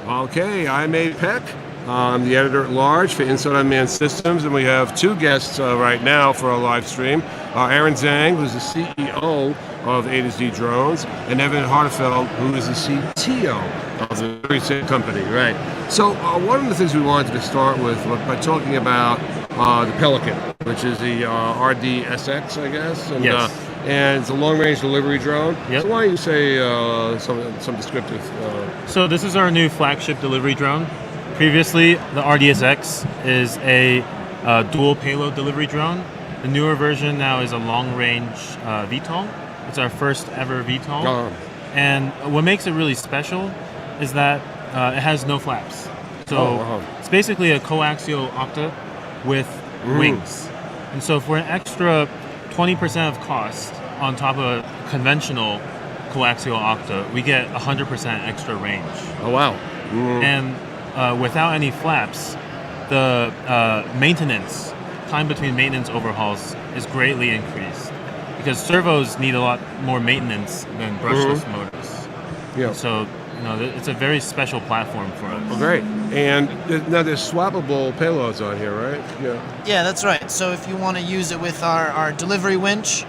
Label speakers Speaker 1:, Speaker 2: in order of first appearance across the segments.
Speaker 1: Okay, I'm A. Peck. I'm the editor-at-large for Inside Unmanned Systems, and we have two guests right now for our live stream. Aaron Zhang, who's the CEO of A2ZDrones, and Evan Hertafeld, who is the CTO of the very same company, right? So one of the things we wanted to start with was by talking about the Pelican, which is the RDSX, I guess, and,
Speaker 2: yes.
Speaker 1: And it's a long-range delivery drone.
Speaker 2: Yep.
Speaker 1: So why don't you say some descriptive?
Speaker 2: So this is our new flagship delivery drone. Previously, the RDSX is a dual payload delivery drone. The newer version now is a long-range VTOL. It's our first ever VTOL. And what makes it really special is that it has no flaps. So it's basically a coaxial octa with wings. And so for an extra 20% of cost on top of a conventional coaxial octa, we get 100% extra range.
Speaker 1: Oh, wow.
Speaker 2: And without any flaps, the maintenance, time between maintenance overhauls is greatly increased because servos need a lot more maintenance than brushless motors. Yeah. So, it's a very special platform for us.
Speaker 1: Oh, great. And now there's swappable payloads on here, right?
Speaker 3: Yeah, that's right. So if you want to use it with our delivery winch,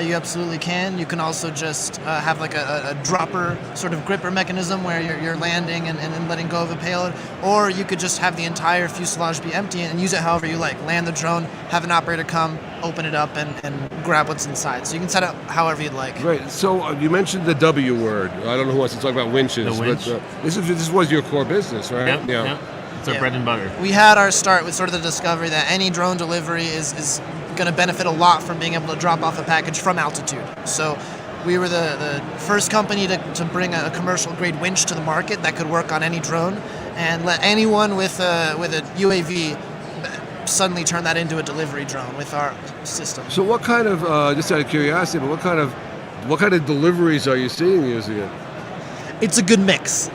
Speaker 3: you absolutely can. You can also just have like a dropper sort of gripper mechanism where you're landing and then letting go of a payload. Or you could just have the entire fuselage be empty and use it however you like. Land the drone, have an operator come, open it up, and grab what's inside. So you can set up however you'd like.
Speaker 1: Right. So you mentioned the W word. I don't know who wants to talk about winches.
Speaker 2: The winch.
Speaker 1: But this was your core business, right?
Speaker 2: Yep. Yeah. It's our bread and butter.
Speaker 3: We had our start with sort of the discovery that any drone delivery is going to benefit a lot from being able to drop off a package from altitude. So we were the first company to bring a commercial grade winch to the market that could work on any drone and let anyone with a UAV suddenly turn that into a delivery drone with our system.
Speaker 1: So what kind of, just out of curiosity, but what kind of deliveries are you seeing using it?
Speaker 3: It's a good mix.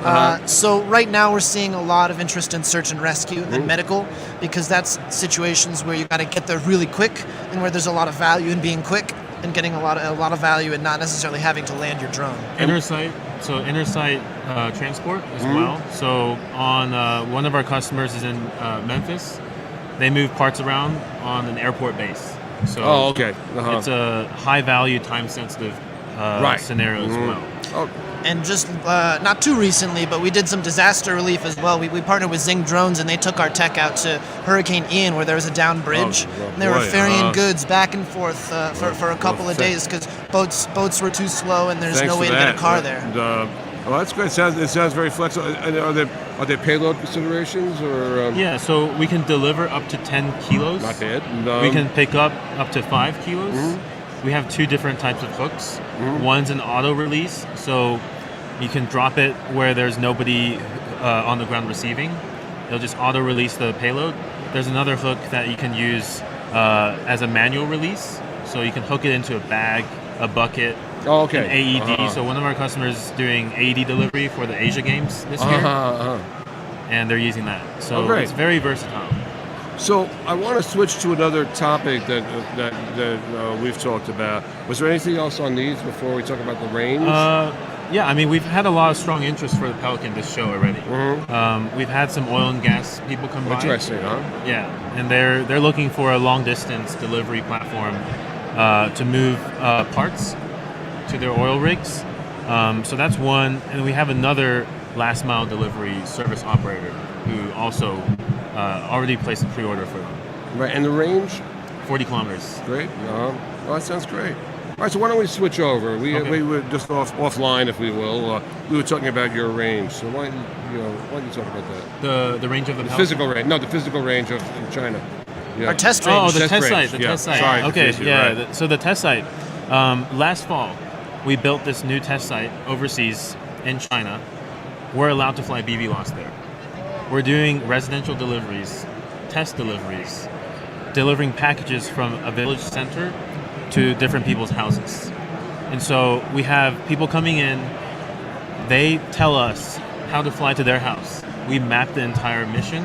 Speaker 3: So right now we're seeing a lot of interest in search and rescue and medical because that's situations where you got to get there really quick and where there's a lot of value in being quick and getting a lot of value in not necessarily having to land your drone.
Speaker 2: Inner sight transport as well. So on one of our customers is in Memphis. They move parts around on an airport base. So it's a high value, time sensitive scenario as well.
Speaker 1: Oh.
Speaker 3: And just not too recently, but we did some disaster relief as well. We partnered with Zhang drones, and they took our tech out to Hurricane Ian, where there was a down bridge. And they were ferrying goods back and forth for a couple of days because boats were too slow, and there's no way to get a car there.
Speaker 1: Well, that's great. It sounds very flexible. And are there payload considerations or?
Speaker 2: Yeah, so we can deliver up to 10 kilos.
Speaker 1: Not bad.
Speaker 2: We can pick up to 5 kilos. We have two different types of hooks. One's an auto release, so you can drop it where there's nobody on the ground receiving. It'll just auto release the payload. There's another hook that you can use as a manual release, so you can hook it into a bag, a bucket, an AED. So one of our customers is doing AED delivery for the Asia Games this year, and they're using that. So it's very versatile.
Speaker 1: So I want to switch to another topic that we've talked about. Was there anything else on these before we talk about the range?
Speaker 2: Yeah, I mean, we've had a lot of strong interest for the Pelican this show already. We've had some oil and gas people come by.
Speaker 1: Interesting, huh?
Speaker 2: Yeah, and they're looking for a long distance delivery platform to move parts to their oil rigs. So that's one, and we have another last mile delivery service operator who also already placed a pre-order for them.
Speaker 1: Right, and the range?
Speaker 2: 40 kilometers.
Speaker 1: Great. Well, that sounds great. All right, so why don't we switch over? We were just offline, if we will. We were talking about your range. So why don't you talk about that?
Speaker 2: The range of the
Speaker 1: physical range? No, the physical range of China.
Speaker 3: Our test range.
Speaker 2: Oh, the test site. The test site.
Speaker 1: Sorry,
Speaker 2: okay, yeah.
Speaker 1: Right.
Speaker 2: So the test site. Last fall, we built this new test site overseas in China. We're allowed to fly BVLOS there. We're doing residential deliveries, test deliveries, delivering packages from a village center to different people's houses. And so we have people coming in, they tell us how to fly to their house. We map the entire mission,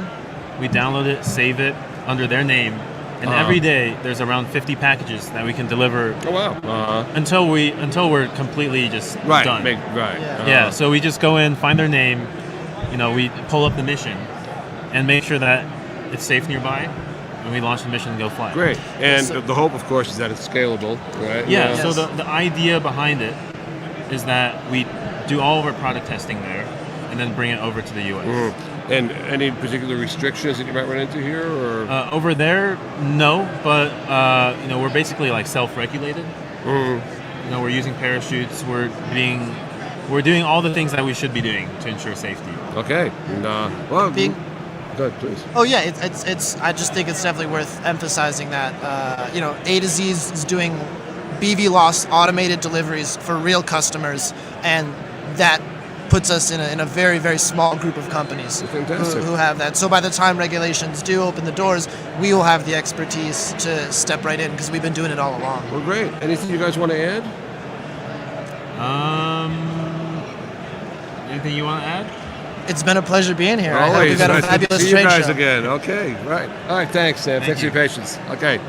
Speaker 2: we download it, save it under their name, and every day there's around 50 packages that we can deliver.
Speaker 1: Oh wow!
Speaker 2: Until we're completely just done.
Speaker 1: Yeah.
Speaker 2: Yeah. So we just go in, find their name, we pull up the mission and make sure that it's safe nearby, and we launch the mission and go fly.
Speaker 1: Great. And
Speaker 3: So-
Speaker 1: the hope, of course, is that it's scalable, right?
Speaker 2: Yeah,
Speaker 3: Yes.
Speaker 2: so the idea behind it is that we do all of our product testing there and then bring it over to the US.
Speaker 1: And any particular restrictions that you might run into here, or?
Speaker 2: Over there, no, but we're basically like self-regulated. We're using parachutes. We're doing all the things that we should be doing to ensure safety.
Speaker 1: Okay. And, well,
Speaker 3: Being-
Speaker 1: go ahead, please.
Speaker 3: Oh yeah, it's. I just think it's definitely worth emphasizing that A2Z is doing BV loss automated deliveries for real customers, and that puts us in a very, very small group of companies
Speaker 1: Fantastic.
Speaker 3: who have that. So by the time regulations do open the doors, we will have the expertise to step right in because we've been doing it all along.
Speaker 1: Well, great. Anything you guys want to add?
Speaker 2: Anything you want to add?
Speaker 3: It's been a pleasure being here. I hope
Speaker 1: Always.
Speaker 3: you've had a
Speaker 1: Nice to
Speaker 3: fabulous
Speaker 1: see you
Speaker 3: trade
Speaker 1: guys
Speaker 3: show.
Speaker 1: again. Okay, right. All right, thanks, Sam. Thanks for your patience. Okay.